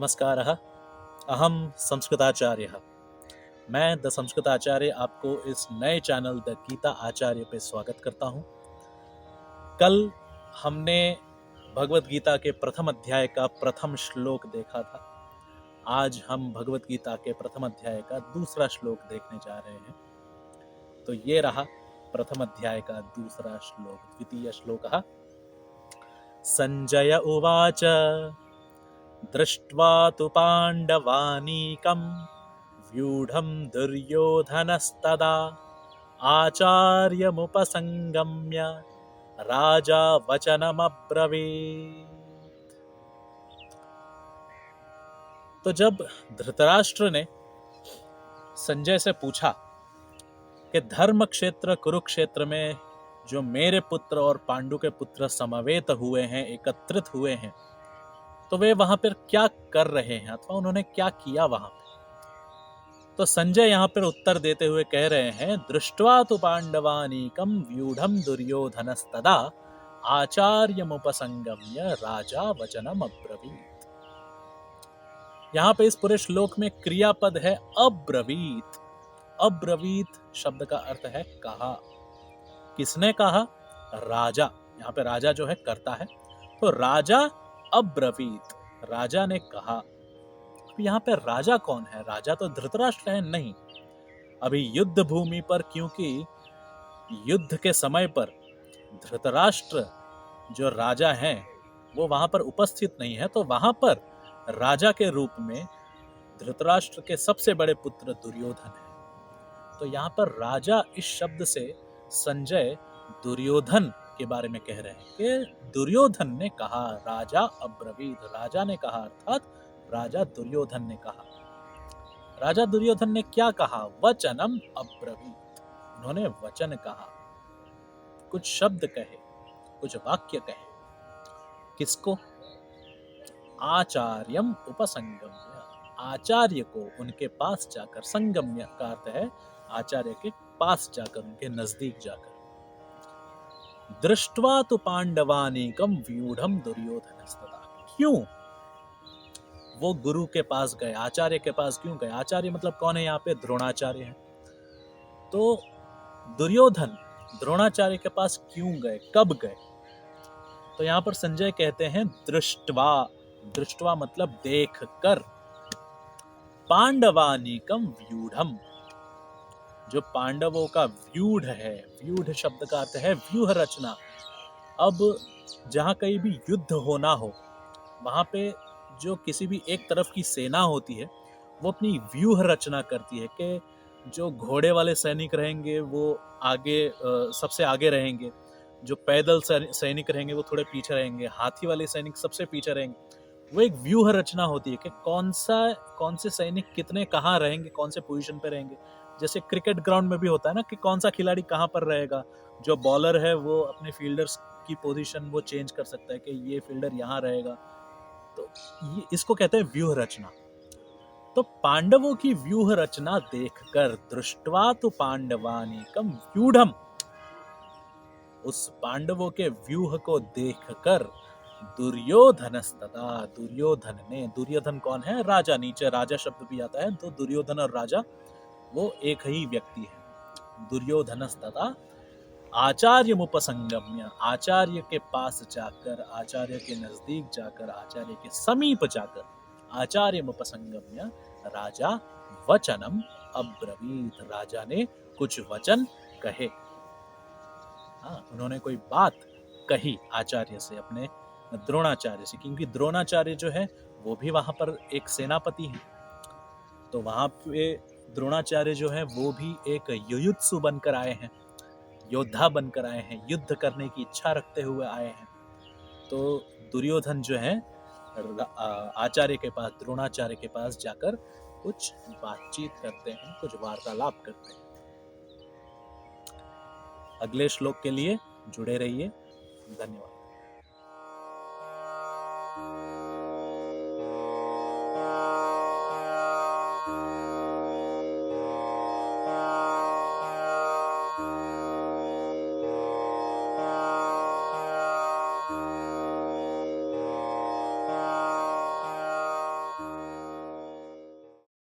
नमस्कारः। अहं संस्कृताचार्यः। मैं द संस्कृताचार्य आपको इस नए चैनल द गीता आचार्य पे स्वागत करता हूँ। कल हमने भगवत गीता के प्रथम अध्याय का प्रथम श्लोक देखा था। आज हम भगवत गीता के प्रथम अध्याय का दूसरा श्लोक देखने जा रहे हैं। तो ये रहा प्रथम अध्याय का दूसरा श्लोक। द्वितीय श्लोकः। संजय उवाच दृष्ट्वा तु पाण्डवानीकं व्यूढं दुर्योधनस्तदा आचार्यमुपसंगम्य राजा वचनमब्रवीत्। तो जब धृतराष्ट्र ने संजय से पूछा कि धर्म क्षेत्र कुरुक्षेत्र में जो मेरे पुत्र और पांडु के पुत्र समवेत हुए हैं, एकत्रित हुए हैं, तो वे वहां पर क्या कर रहे हैं अथवा उन्होंने क्या किया वहां पे। तो संजय यहाँ पर उत्तर देते हुए कह रहे हैं, दृष्ट्वा तु पांडवानीकं व्यूढं दुर्योधनस्तदा आचार्यमुपसंगम्य राजा वचनम अब्रवीत्। यहाँ पे इस पूरे श्लोक में क्रियापद है अब्रवीत। अब्रवीत शब्द का अर्थ है कहा। किसने कहा? राजा। यहाँ पे राजा जो है कर्ता है, तो राजा अब्रवीत, राजा ने कहा। यहाँ पे राजा कौन है? राजा तो धृतराष्ट्र है नहीं। अभी युद्ध भूमि पर, क्योंकि युद्ध के समय पर धृतराष्ट्र जो राजा हैं वो वहां पर उपस्थित नहीं है, तो वहां पर राजा के रूप में धृतराष्ट्र के सबसे बड़े पुत्र दुर्योधन है। तो यहाँ पर राजा इस शब्द से संजय दुर्योधन के बारे में कह रहे हैं कि दुर्योधन ने कहा, राजा अब्रवीत, राजा ने कहा, अर्थात राजा दुर्योधन ने कहा। राजा दुर्योधन ने क्या कहा? वचनम अब्रवीत, उन्होंने वचन कहा, कुछ शब्द कहे, कुछ वाक्य कहे। किसको? आचार्यम उपसंगम्य, आचार्य को उनके पास जाकर, संगम्य का अर्थ है आचार्य के पास जाकर, उनके नजदीक जाकर। दृष्ट्वा तु पांडवानीकं व्यूढं दुर्योधनस्तदा। क्यों वो गुरु के पास गए, आचार्य के पास क्यों गए? आचार्य मतलब कौन है? यहाँ पे द्रोणाचार्य है। तो दुर्योधन द्रोणाचार्य के पास क्यों गए, कब गए? तो यहाँ पर संजय कहते हैं दृष्ट्वा। दृष्ट्वा मतलब देख कर। पांडवानीकम व्यूढ़म, जो पांडवों का व्यूढ़ है, व्यूढ़ शब्द का अर्थ है व्यूह रचना। अब जहां कहीं भी युद्ध होना हो, वहां पे जो किसी भी एक तरफ की सेना होती है वो अपनी व्यूह रचना करती है कि जो घोड़े वाले सैनिक रहेंगे वो आगे, सबसे आगे रहेंगे, जो पैदल सैनिक रहेंगे वो थोड़े पीछे रहेंगे, हाथी वाले सैनिक सबसे पीछे रहेंगे। वो एक व्यूह रचना होती है कि कौन से सैनिक कितने कहाँ रहेंगे, कौन से पोजीशन पे रहेंगे। जैसे क्रिकेट ग्राउंड में भी होता है ना कि कौन सा खिलाड़ी कहाँ पर रहेगा। जो बॉलर है वो अपने फील्डर्स की पोजीशन वो चेंज कर सकता है कि ये फील्डर यहाँ रहेगा। तो ये इसको कहते हैं व्यूह रचना। तो पांडवों की व्यूह रचना देखकर, दृष्ट्वा तु पांडवानीकं व्यूढ़म, उस पांडवों के व्यूह को देखकर दुर्योधनस्तदा, दुर्योधन ने, दुर्योधन कौन है? राजा। नीचे राजा शब्द भी आता है, तो दुर्योधन और राजा वो एक ही व्यक्ति है। दुर्योधनस्तदा आचार्यमुपसंगम्य, आचार्य के पास जाकर, आचार्य के नजदीक जाकर, आचार्य के समीप जाकर, आचार्यमुपसंगम्य राजा वचनम अब्रवीत, राजा ने कुछ वचन कहे। हाँ, उन्होंने कोई बात कही आचार्य से, अपने द्रोणाचार्य से, क्योंकि द्रोणाचार्य जो है वो भी वहां पर एक सेनापति है। तो वहां पे द्रोणाचार्य जो है वो भी एक युयुत्सु बनकर आए हैं, योद्धा बनकर आए हैं, युद्ध करने की इच्छा रखते हुए आए हैं। तो दुर्योधन जो है आचार्य के पास, द्रोणाचार्य के पास जाकर कुछ बातचीत करते हैं, कुछ वार्तालाप करते हैं। अगले श्लोक के लिए जुड़े रहिए। धन्यवाद।